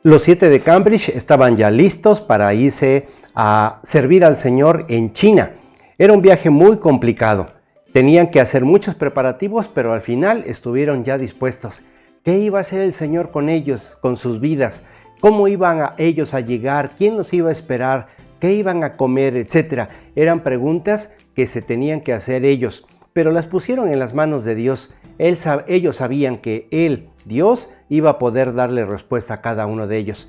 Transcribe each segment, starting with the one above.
Los 7 de Cambridge estaban ya listos para irse a servir al Señor en China. Era un viaje muy complicado. Tenían que hacer muchos preparativos, pero al final estuvieron ya dispuestos. ¿Qué iba a hacer el Señor con ellos, con sus vidas? ¿Cómo iban ellos a llegar? ¿Quién los iba a esperar? ¿Qué iban a comer? Etcétera. Eran preguntas que se tenían que hacer ellos, pero las pusieron en las manos de Dios. Ellos sabían que Él, Dios, iba a poder darle respuesta a cada uno de ellos.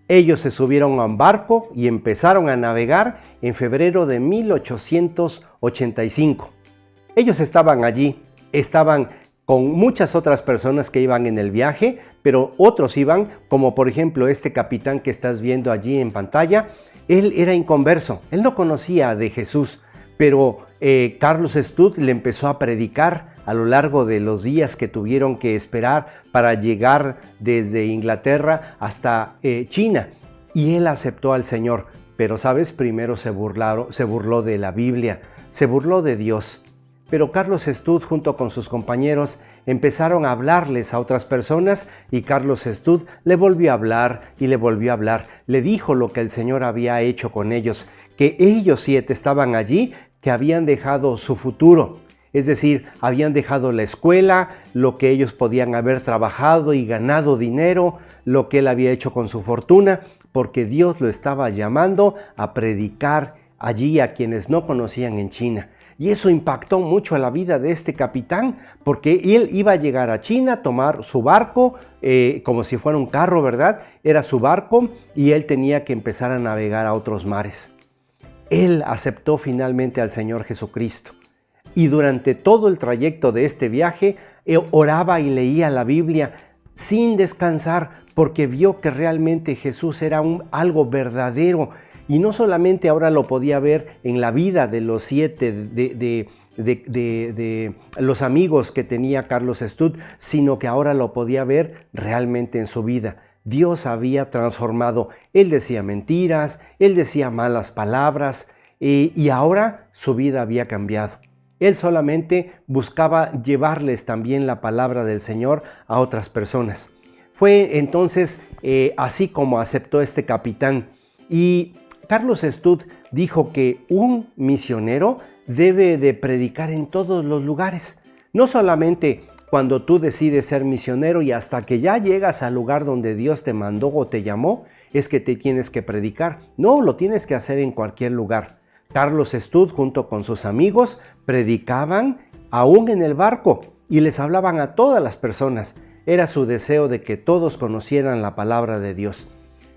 Ellos se subieron a un barco y empezaron a navegar en febrero de 1885. Ellos estaban allí, estaban con muchas otras personas que iban en el viaje, pero otros iban, como por ejemplo este capitán que estás viendo allí en pantalla. Él era inconverso, él no conocía de Jesús, pero Carlos Stud le empezó a predicar a lo largo de los días que tuvieron que esperar para llegar desde Inglaterra hasta China. Y él aceptó al Señor, pero sabes, primero se burló de la Biblia, se burló de Dios. Pero Carlos Stud junto con sus compañeros empezaron a hablarles a otras personas y Carlos Stud le volvió a hablar y le volvió a hablar. Le dijo lo que el Señor había hecho con ellos, que ellos 7 estaban allí, que habían dejado su futuro. Es decir, habían dejado la escuela, lo que ellos podían haber trabajado y ganado dinero, lo que él había hecho con su fortuna, porque Dios lo estaba llamando a predicar allí a quienes no conocían en China. Y eso impactó mucho a la vida de este capitán, porque él iba a llegar a China, tomar su barco, como si fuera un carro, ¿verdad? Era su barco y él tenía que empezar a navegar a otros mares. Él aceptó finalmente al Señor Jesucristo. Y durante todo el trayecto de este viaje, oraba y leía la Biblia sin descansar, porque vio que realmente Jesús era algo verdadero. Y no solamente ahora lo podía ver en la vida de los 7, de los amigos que tenía Carlos Stud, sino que ahora lo podía ver realmente en su vida. Dios había transformado. Él decía mentiras, él decía malas palabras, y ahora su vida había cambiado. Él solamente buscaba llevarles también la palabra del Señor a otras personas. Fue entonces así como aceptó este capitán. Y Carlos Stud dijo que un misionero debe de predicar en todos los lugares. No solamente cuando tú decides ser misionero y hasta que ya llegas al lugar donde Dios te mandó o te llamó, es que te tienes que predicar. No, lo tienes que hacer en cualquier lugar. Carlos Stud junto con sus amigos predicaban aún en el barco y les hablaban a todas las personas. Era su deseo de que todos conocieran la palabra de Dios.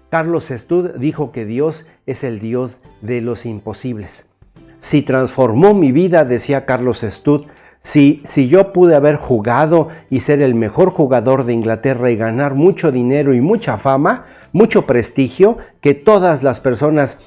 Carlos Stud dijo que Dios es el Dios de los imposibles. Si transformó mi vida, decía Carlos Stud, si yo pude haber jugado y ser el mejor jugador de Inglaterra y ganar mucho dinero y mucha fama, mucho prestigio, que todas las personas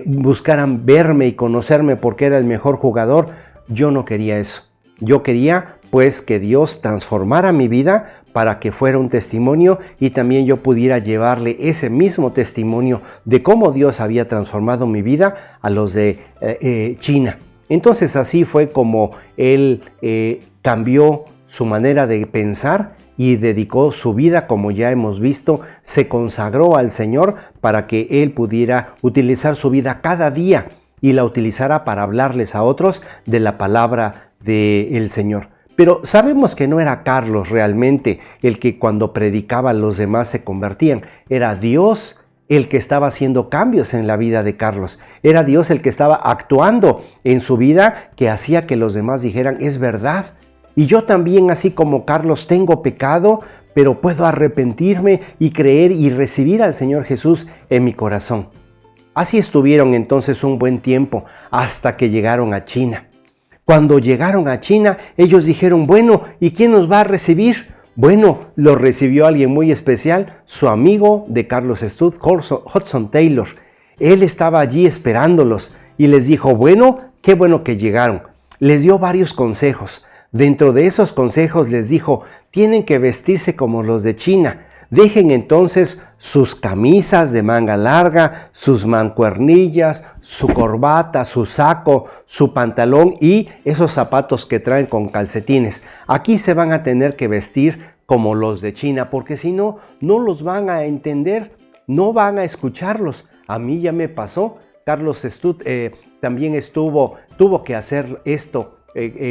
buscaran verme y conocerme porque era el mejor jugador, yo no quería eso. Yo quería pues que Dios transformara mi vida para que fuera un testimonio y también yo pudiera llevarle ese mismo testimonio de cómo Dios había transformado mi vida a los de China. Entonces así fue como él cambió su manera de pensar y dedicó su vida, como ya hemos visto, se consagró al Señor para que él pudiera utilizar su vida cada día y la utilizara para hablarles a otros de la palabra del Señor. Pero sabemos que no era Carlos realmente el que cuando predicaba los demás se convertían. Era Dios el que estaba haciendo cambios en la vida de Carlos. Era Dios el que estaba actuando en su vida que hacía que los demás dijeran, es verdad. Y yo también, así como Carlos, tengo pecado, pero puedo arrepentirme y creer y recibir al Señor Jesús en mi corazón. Así estuvieron entonces un buen tiempo hasta que llegaron a China. Cuando llegaron a China, ellos dijeron, bueno, ¿y quién nos va a recibir? Bueno, lo recibió alguien muy especial, su amigo de Carlos Stud, Hudson Taylor. Él estaba allí esperándolos y les dijo, bueno, qué bueno que llegaron. Les dio varios consejos. Dentro de esos consejos les dijo, tienen que vestirse como los de China. Dejen entonces sus camisas de manga larga, sus mancuernillas, su corbata, su saco, su pantalón y esos zapatos que traen con calcetines. Aquí se van a tener que vestir como los de China, porque si no, no los van a entender, no van a escucharlos. A mí ya me pasó. Carlos Stud también tuvo que hacer esto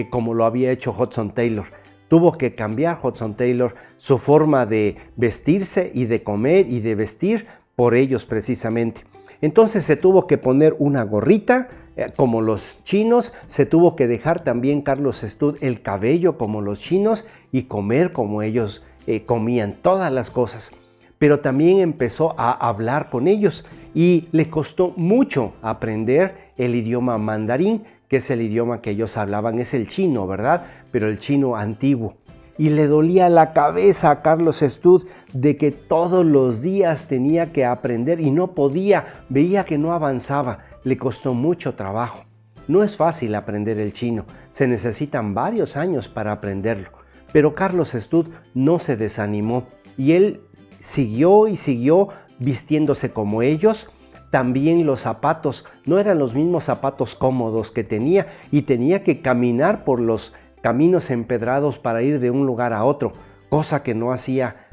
como lo había hecho Hudson Taylor. Tuvo que cambiar Hudson Taylor su forma de vestirse y de comer y de vestir por ellos precisamente. Entonces se tuvo que poner una gorrita como los chinos, se tuvo que dejar también Carlos Stud el cabello como los chinos y comer como ellos comían todas las cosas. Pero también empezó a hablar con ellos y le costó mucho aprender el idioma mandarín, que es el idioma que ellos hablaban, es el chino, ¿verdad? Pero el chino antiguo. Y le dolía la cabeza a Carlos Stud de que todos los días tenía que aprender y no podía, veía que no avanzaba, le costó mucho trabajo. No es fácil aprender el chino, se necesitan varios años para aprenderlo. Pero Carlos Stud no se desanimó y él siguió y siguió vistiéndose como ellos. También los zapatos no eran los mismos zapatos cómodos que tenía y tenía que caminar por los caminos empedrados para ir de un lugar a otro, cosa que no hacía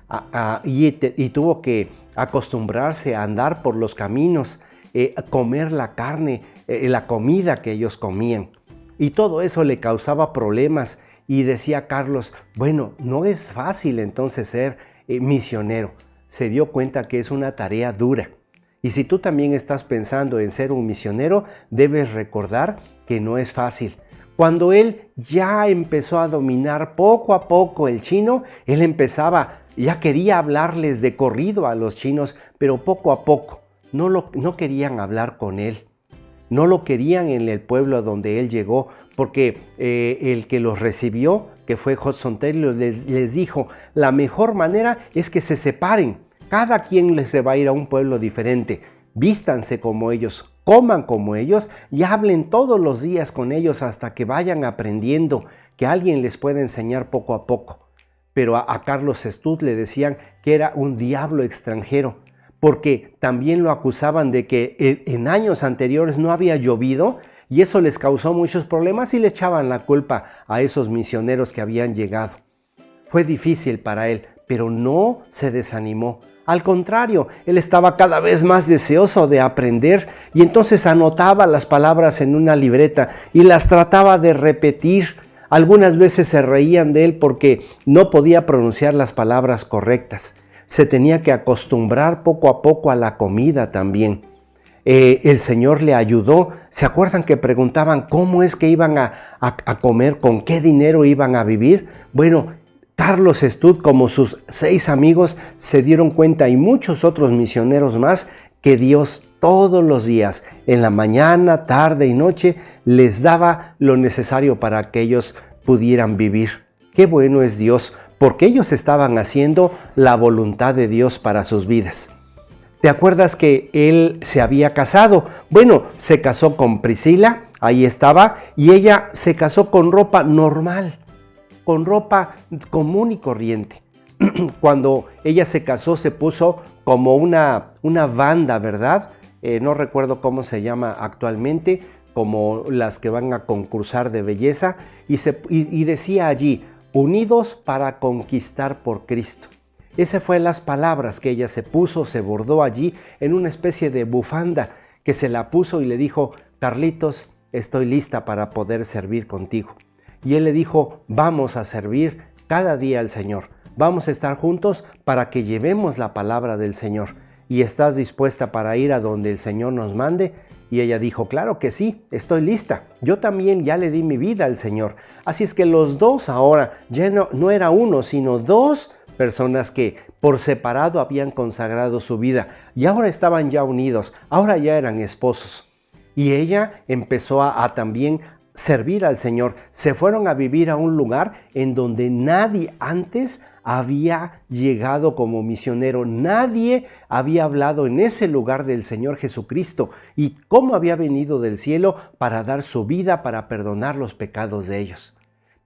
y tuvo que acostumbrarse a andar por los caminos, comer la carne, la comida que ellos comían. Y todo eso le causaba problemas y decía Carlos, bueno, no es fácil entonces ser misionero. Se dio cuenta que es una tarea dura. Y si tú también estás pensando en ser un misionero, debes recordar que no es fácil. Cuando él ya empezó a dominar poco a poco el chino, él ya quería hablarles de corrido a los chinos, pero poco a poco no querían hablar con él. No lo querían en el pueblo donde él llegó, porque el que los recibió, que fue Hudson Taylor, les dijo, la mejor manera es que se separen. Cada quien se va a ir a un pueblo diferente. Vístanse como ellos, coman como ellos y hablen todos los días con ellos hasta que vayan aprendiendo, que alguien les pueda enseñar poco a poco. Pero a Carlos Stud le decían que era un diablo extranjero, porque también lo acusaban de que en años anteriores no había llovido y eso les causó muchos problemas y le echaban la culpa a esos misioneros que habían llegado. Fue difícil para él, pero no se desanimó. Al contrario, él estaba cada vez más deseoso de aprender y entonces anotaba las palabras en una libreta y las trataba de repetir. Algunas veces se reían de él porque no podía pronunciar las palabras correctas. Se tenía que acostumbrar poco a poco a la comida también. El Señor le ayudó. ¿Se acuerdan que preguntaban cómo es que iban a comer, con qué dinero iban a vivir? Bueno, Carlos Stud, como sus 6 amigos, se dieron cuenta y muchos otros misioneros más que Dios todos los días, en la mañana, tarde y noche, les daba lo necesario para que ellos pudieran vivir. Qué bueno es Dios, porque ellos estaban haciendo la voluntad de Dios para sus vidas. ¿Te acuerdas que él se había casado? Bueno, se casó con Priscila, ahí estaba, y ella se casó con ropa normal, con ropa común y corriente. Cuando ella se casó se puso como una banda, ¿verdad? No recuerdo cómo se llama actualmente, como las que van a concursar de belleza, y decía allí, unidos para conquistar por Cristo. Esas fueron las palabras que ella se puso, se bordó allí en una especie de bufanda que se la puso y le dijo, Carlitos, estoy lista para poder servir contigo. Y él le dijo, vamos a servir cada día al Señor. Vamos a estar juntos para que llevemos la palabra del Señor. ¿Y estás dispuesta para ir a donde el Señor nos mande? Y ella dijo, claro que sí, estoy lista. Yo también ya le di mi vida al Señor. Así es que los dos ahora, ya no era uno, sino 2 personas que por separado habían consagrado su vida. Y ahora estaban ya unidos, ahora ya eran esposos. Y ella empezó a también servir al Señor. Se fueron a vivir a un lugar en donde nadie antes había llegado como misionero. Nadie había hablado en ese lugar del Señor Jesucristo y cómo había venido del cielo para dar su vida, para perdonar los pecados de ellos.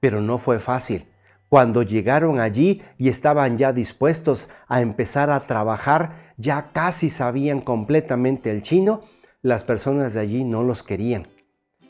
Pero no fue fácil. Cuando llegaron allí y estaban ya dispuestos a empezar a trabajar, ya casi sabían completamente el chino, las personas de allí no los querían.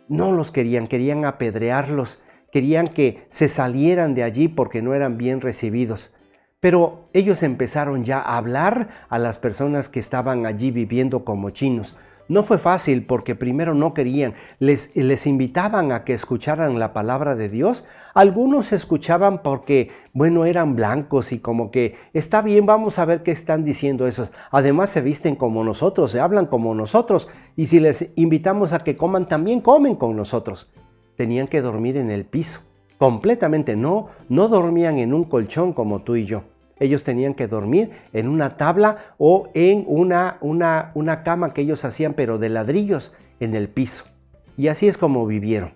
No los querían, querían apedrearlos, querían que se salieran de allí porque no eran bien recibidos. Pero ellos empezaron ya a hablar a las personas que estaban allí viviendo como chinos. No fue fácil porque primero no querían, les invitaban a que escucharan la palabra de Dios. Algunos escuchaban porque, bueno, eran blancos y como que está bien, vamos a ver qué están diciendo esos. Además se visten como nosotros, se hablan como nosotros y si les invitamos a que coman, también comen con nosotros. Tenían que dormir en el piso, completamente, no dormían en un colchón como tú y yo. Ellos tenían que dormir en una tabla o en una cama que ellos hacían, pero de ladrillos, en el piso. Y así es como vivieron.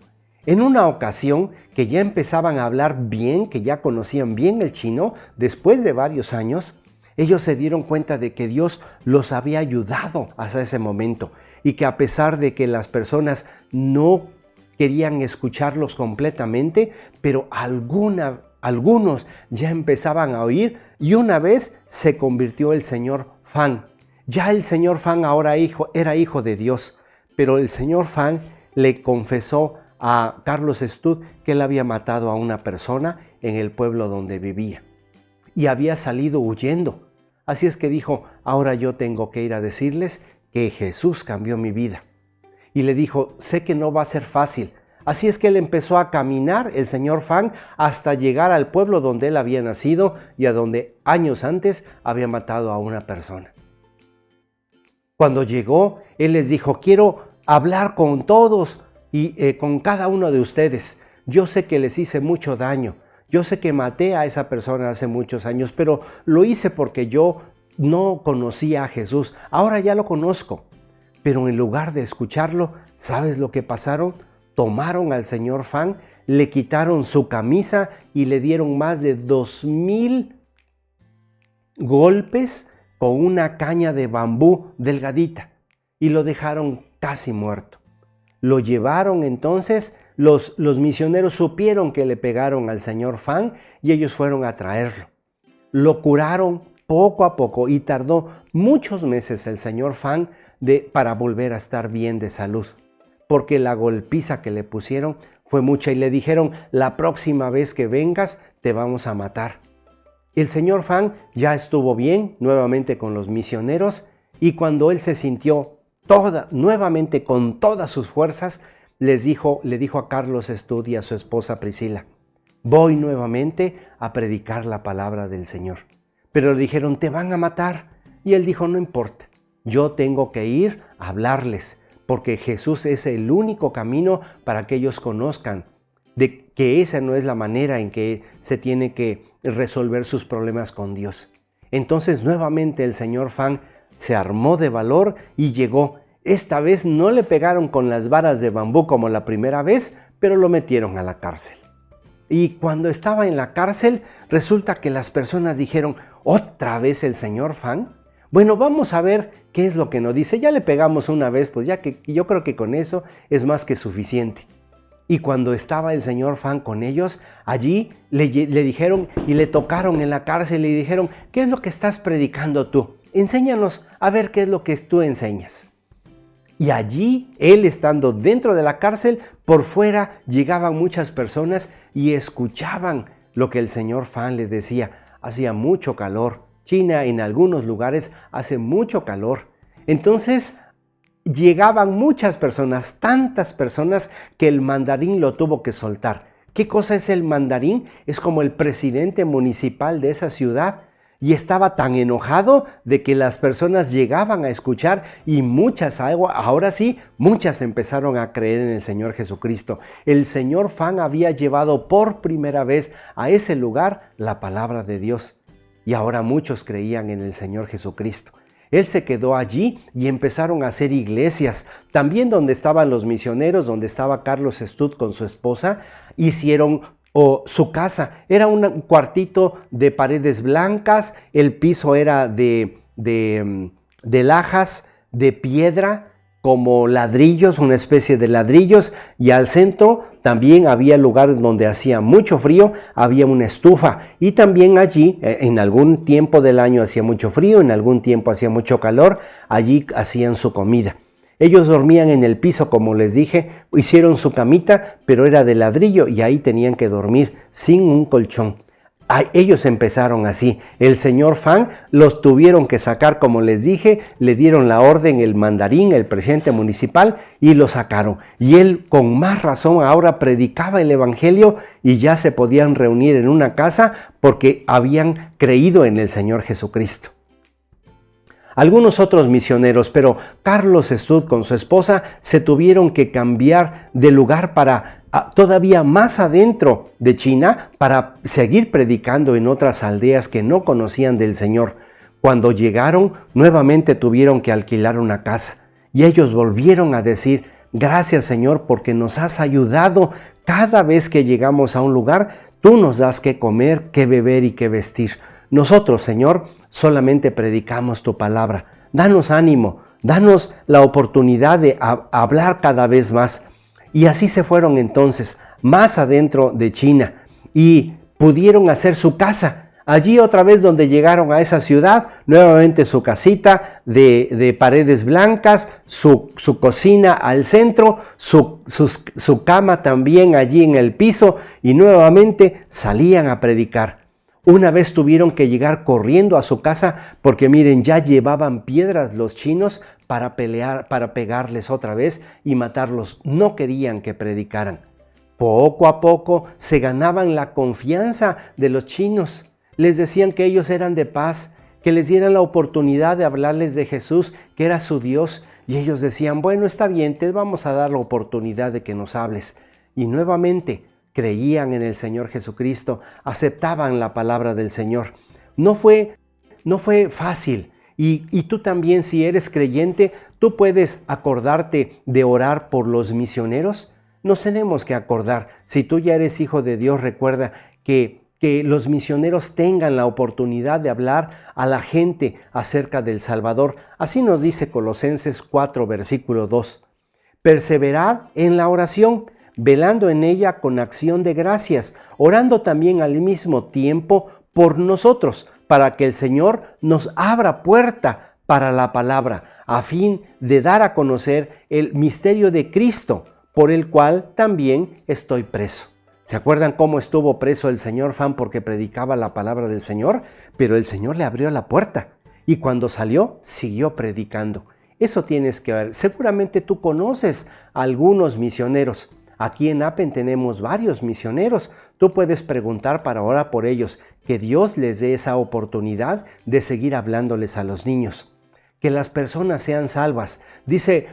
En una ocasión que ya empezaban a hablar bien, que ya conocían bien el chino, después de varios años, ellos se dieron cuenta de que Dios los había ayudado hasta ese momento y que a pesar de que las personas no querían escucharlos completamente, pero algunos ya empezaban a oír y una vez se convirtió el señor Fan. Ya el señor Fan ahora era hijo de Dios, pero el señor Fan le confesó a Carlos Stud que él había matado a una persona en el pueblo donde vivía y había salido huyendo. Así es que dijo, ahora yo tengo que ir a decirles que Jesús cambió mi vida. Y le dijo, sé que no va a ser fácil. Así es que él empezó a caminar, el señor Fan, hasta llegar al pueblo donde él había nacido y a donde años antes había matado a una persona. Cuando llegó, él les dijo, quiero hablar con todos y con cada uno de ustedes. Yo sé que les hice mucho daño. Yo sé que maté a esa persona hace muchos años, pero lo hice porque yo no conocía a Jesús. Ahora ya lo conozco. Pero en lugar de escucharlo, ¿sabes lo que pasaron? Tomaron al señor Fan, le quitaron su camisa y le dieron más de 2000 golpes con una caña de bambú delgadita y lo dejaron casi muerto. Lo llevaron entonces, los misioneros supieron que le pegaron al señor Fan y ellos fueron a traerlo. Lo curaron poco a poco y tardó muchos meses el señor Fan para volver a estar bien de salud, porque la golpiza que le pusieron fue mucha y le dijeron, la próxima vez que vengas te vamos a matar. El señor Fan ya estuvo bien nuevamente con los misioneros y cuando él se sintió nuevamente con todas sus fuerzas, le dijo a Carlos Stud y a su esposa Priscila, voy nuevamente a predicar la palabra del Señor. Pero le dijeron, te van a matar. Y él dijo, no importa, yo tengo que ir a hablarles, porque Jesús es el único camino para que ellos conozcan de que esa no es la manera en que se tiene que resolver sus problemas con Dios. Entonces nuevamente el señor Fan se armó de valor y llegó. Esta vez no le pegaron con las varas de bambú como la primera vez, pero lo metieron a la cárcel. Y cuando estaba en la cárcel, resulta que las personas dijeron, ¿otra vez el señor Fan? Bueno, vamos a ver qué es lo que nos dice. Ya le pegamos una vez, pues ya que yo creo que con eso es más que suficiente. Y cuando estaba el señor Fan con ellos, allí le dijeron y le tocaron en la cárcel y le dijeron, ¿qué es lo que estás predicando tú? Enséñanos a ver qué es lo que tú enseñas. Y allí, él estando dentro de la cárcel, por fuera llegaban muchas personas y escuchaban lo que el señor Fan les decía. Hacía mucho calor. China en algunos lugares hace mucho calor. Entonces llegaban muchas personas, tantas personas que el mandarín lo tuvo que soltar. ¿Qué cosa es el mandarín? Es como el presidente municipal de esa ciudad. Y estaba tan enojado de que las personas llegaban a escuchar y muchas, ahora sí, muchas empezaron a creer en el Señor Jesucristo. El señor Fan había llevado por primera vez a ese lugar la palabra de Dios. Y ahora muchos creían en el Señor Jesucristo. Él se quedó allí y empezaron a hacer iglesias. También donde estaban los misioneros, donde estaba Carlos Stud con su esposa, hicieron su casa. Era un cuartito de paredes blancas, el piso era de lajas, de piedra, como ladrillos, una especie de ladrillos, y al centro también había lugares donde hacía mucho frío, había una estufa, y también allí, en algún tiempo del año hacía mucho frío, en algún tiempo hacía mucho calor, allí hacían su comida. Ellos dormían en el piso, como les dije, hicieron su camita, pero era de ladrillo y ahí tenían que dormir sin un colchón. Ellos empezaron así. El señor Fan los tuvieron que sacar, como les dije, le dieron la orden el mandarín, el presidente municipal, y lo sacaron. Y él con más razón ahora predicaba el evangelio y ya se podían reunir en una casa porque habían creído en el Señor Jesucristo. Algunos otros misioneros, pero Carlos Stud con su esposa se tuvieron que cambiar de lugar para todavía más adentro de China para seguir predicando en otras aldeas que no conocían del Señor. Cuando llegaron, nuevamente tuvieron que alquilar una casa y ellos volvieron a decir: gracias, Señor, porque nos has ayudado. Cada vez que llegamos a un lugar, tú nos das qué comer, qué beber y qué vestir. Nosotros, Señor, solamente predicamos tu palabra. Danos ánimo, danos la oportunidad de hablar cada vez más. Y así se fueron entonces más adentro de China y pudieron hacer su casa. Allí otra vez donde llegaron a esa ciudad, nuevamente su casita de paredes blancas, su cocina al centro, su cama también allí en el piso, y nuevamente salían a predicar. Una vez tuvieron que llegar corriendo a su casa porque miren, ya llevaban piedras los chinos para pegarles otra vez y matarlos. No querían que predicaran. Poco a poco se ganaban la confianza de los chinos. Les decían que ellos eran de paz, que les dieran la oportunidad de hablarles de Jesús, que era su Dios. Y ellos decían: bueno, está bien, te vamos a dar la oportunidad de que nos hables. Y nuevamente creían en el Señor Jesucristo, aceptaban la palabra del Señor. No fue fácil. Y tú también, si eres creyente, tú puedes acordarte de orar por los misioneros. Nos tenemos que acordar. Si tú ya eres hijo de Dios, recuerda que los misioneros tengan la oportunidad de hablar a la gente acerca del Salvador. Así nos dice Colosenses 4, versículo 2. Perseverad en la oración, velando en ella con acción de gracias, orando también al mismo tiempo por nosotros, para que el Señor nos abra puerta para la palabra, a fin de dar a conocer el misterio de Cristo, por el cual también estoy preso. ¿Se acuerdan cómo estuvo preso el señor Fan porque predicaba la palabra del Señor? Pero el Señor le abrió la puerta y cuando salió, siguió predicando. Eso tienes que ver. Seguramente tú conoces a algunos misioneros. Aquí en Apen tenemos varios misioneros. Tú puedes preguntar para orar por ellos, que Dios les dé esa oportunidad de seguir hablándoles a los niños. Que las personas sean salvas. Dice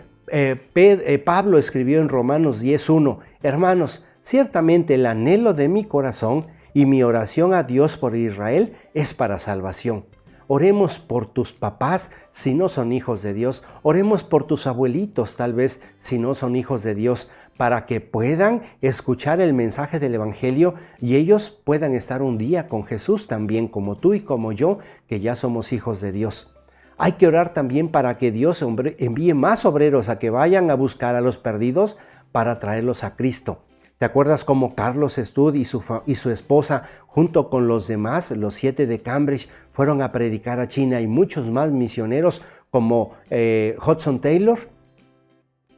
Pablo escribió en Romanos 10:1, hermanos, ciertamente el anhelo de mi corazón y mi oración a Dios por Israel es para salvación. Oremos por tus papás si no son hijos de Dios. Oremos por tus abuelitos tal vez si no son hijos de Dios, para que puedan escuchar el mensaje del Evangelio y ellos puedan estar un día con Jesús también, como tú y como yo, que ya somos hijos de Dios. Hay que orar también para que Dios envíe más obreros a que vayan a buscar a los perdidos para traerlos a Cristo. ¿Te acuerdas cómo Carlos Stud y su esposa, junto con los demás, los 7 de Cambridge, fueron a predicar a China y muchos más misioneros como Hudson Taylor?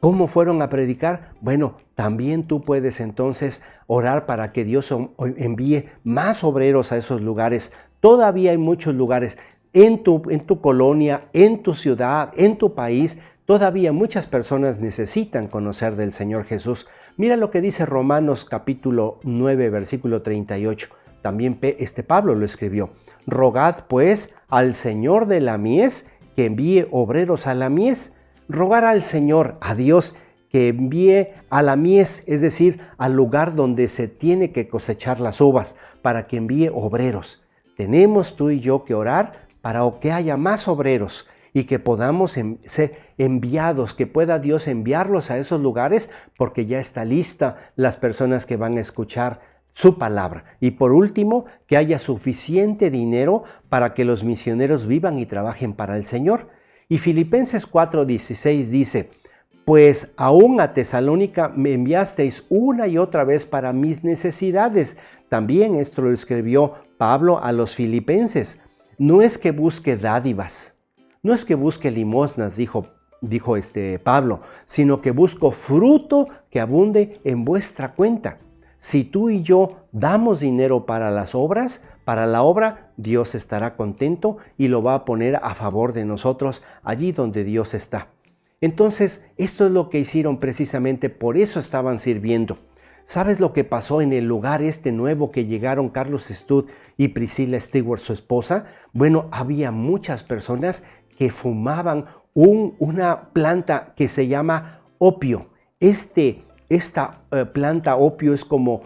¿Cómo fueron a predicar? Bueno, también tú puedes entonces orar para que Dios envíe más obreros a esos lugares. Todavía hay muchos lugares en tu colonia, en tu ciudad, en tu país. Todavía muchas personas necesitan conocer del Señor Jesús. Mira lo que dice Romanos capítulo 9, versículo 38. También Pablo lo escribió. Rogad pues al Señor de la mies que envíe obreros a la mies. Rogar al Señor, a Dios, que envíe a la mies, es decir, al lugar donde se tiene que cosechar las uvas, para que envíe obreros. Tenemos tú y yo que orar para que haya más obreros y que podamos ser enviados, que pueda Dios enviarlos a esos lugares, porque ya está lista las personas que van a escuchar su palabra. Y por último, que haya suficiente dinero para que los misioneros vivan y trabajen para el Señor. Y Filipenses 4:16 dice, pues aún a Tesalónica me enviasteis una y otra vez para mis necesidades. También esto lo escribió Pablo a los filipenses. No es que busque dádivas, no es que busque limosnas, dijo Pablo, sino que busco fruto que abunde en vuestra cuenta. Si tú y yo damos dinero para las obras, para la obra, Dios estará contento y lo va a poner a favor de nosotros allí donde Dios está. Entonces, esto es lo que hicieron precisamente, por eso estaban sirviendo. ¿Sabes lo que pasó en el lugar este nuevo que llegaron Carlos Stud y Priscilla Stewart, su esposa? Bueno, había muchas personas que fumaban una planta que se llama opio. Esta planta opio es como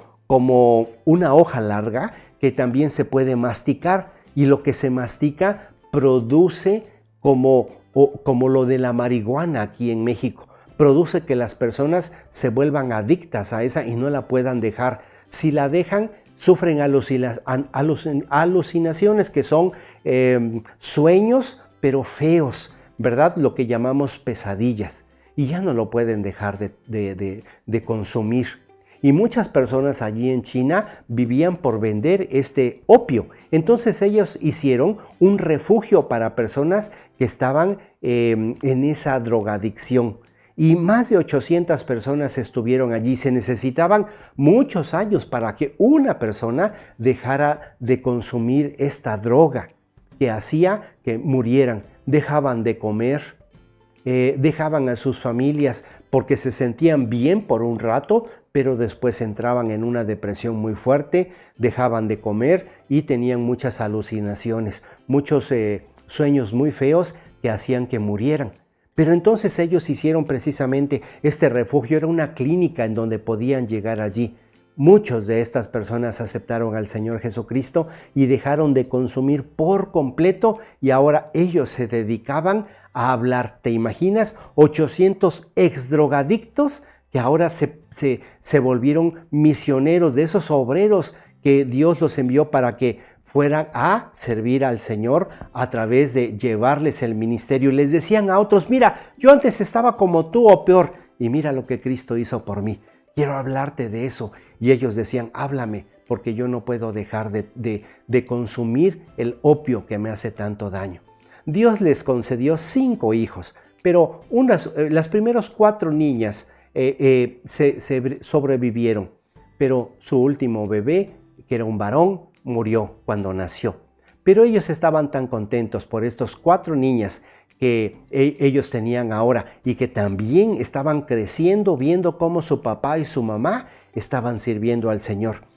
una hoja larga que también se puede masticar, y lo que se mastica produce como lo de la marihuana aquí en México. Produce que las personas se vuelvan adictas a esa y no la puedan dejar. Si la dejan, sufren alucinaciones, que son sueños, pero feos, ¿verdad? Lo que llamamos pesadillas. Y ya no lo pueden dejar de consumir. Y muchas personas allí en China vivían por vender este opio. Entonces ellos hicieron un refugio para personas que estaban en esa drogadicción. Y más de 800 personas estuvieron allí. Se necesitaban muchos años para que una persona dejara de consumir esta droga que hacía que murieran. Dejaban de comer, dejaban a sus familias porque se sentían bien por un rato, pero después entraban en una depresión muy fuerte, dejaban de comer y tenían muchas alucinaciones, muchos sueños muy feos que hacían que murieran. Pero entonces ellos hicieron precisamente este refugio, era una clínica en donde podían llegar allí. Muchos de estas personas aceptaron al Señor Jesucristo y dejaron de consumir por completo, y ahora ellos se dedicaban a hablar. ¿Te imaginas? 800 exdrogadictos que ahora se volvieron misioneros, de esos obreros que Dios los envió para que fueran a servir al Señor a través de llevarles el ministerio. Y les decían a otros: mira, yo antes estaba como tú o peor, y mira lo que Cristo hizo por mí. Quiero hablarte de eso. Y ellos decían: háblame, porque yo no puedo dejar de consumir el opio que me hace tanto daño. Dios les concedió 5 hijos, pero las primeras 4 niñas sobrevivieron, pero su último bebé, que era un varón, murió cuando nació. Pero ellos estaban tan contentos por estas 4 niñas que ellos tenían ahora, y que también estaban creciendo viendo cómo su papá y su mamá estaban sirviendo al Señor.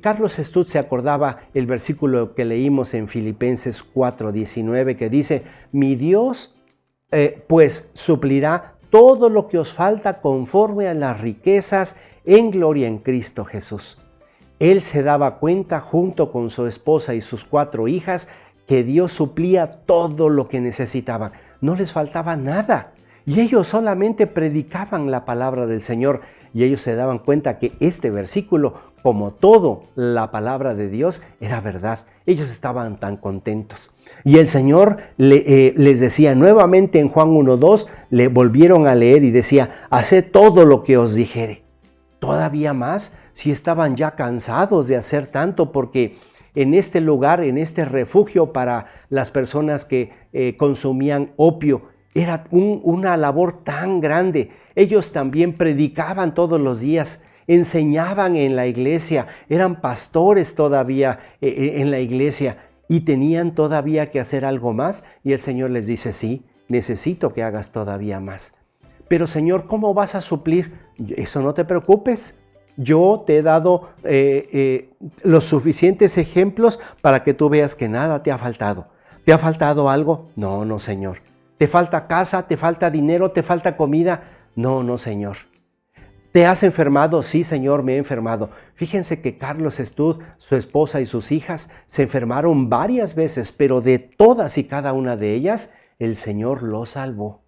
Carlos Stud se acordaba el versículo que leímos en Filipenses 4:19, que dice: mi Dios pues suplirá todo lo que os falta conforme a las riquezas en gloria en Cristo Jesús. Él se daba cuenta, junto con su esposa y sus 4 hijas, que Dios suplía todo lo que necesitaban. No les faltaba nada. Y ellos solamente predicaban la palabra del Señor. Y ellos se daban cuenta que este versículo, como todo la palabra de Dios, era verdad. Ellos estaban tan contentos. Y el Señor les decía nuevamente en Juan 1:2, le volvieron a leer y decía: haced todo lo que os dijere. Todavía más, si estaban ya cansados de hacer tanto, porque en este lugar, en este refugio para las personas que consumían opio, era una labor tan grande. Ellos también predicaban todos los días, enseñaban en la iglesia, eran pastores todavía en la iglesia, y tenían todavía que hacer algo más. Y el Señor les dice: sí, necesito que hagas todavía más. Pero Señor, ¿cómo vas a suplir? Eso no te preocupes. Yo te he dado los suficientes ejemplos para que tú veas que nada te ha faltado. ¿Te ha faltado algo? No, no, Señor. ¿Te falta casa? ¿Te falta dinero? ¿Te falta comida? No, no, Señor. ¿Te has enfermado? Sí, Señor, me he enfermado. Fíjense que Carlos Stud, su esposa y sus hijas se enfermaron varias veces, pero de todas y cada una de ellas, el Señor los salvó.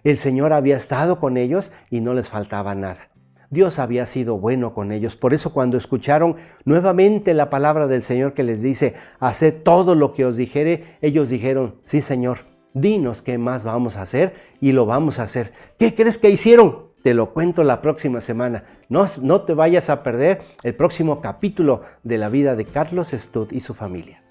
El Señor había estado con ellos y no les faltaba nada. Dios había sido bueno con ellos. Por eso, cuando escucharon nuevamente la palabra del Señor que les dice: haced todo lo que os dijere, ellos dijeron: sí, Señor, dinos qué más vamos a hacer, y lo vamos a hacer. ¿Qué crees que hicieron? Te lo cuento la próxima semana. No te vayas a perder el próximo capítulo de la vida de Carlos Stud y su familia.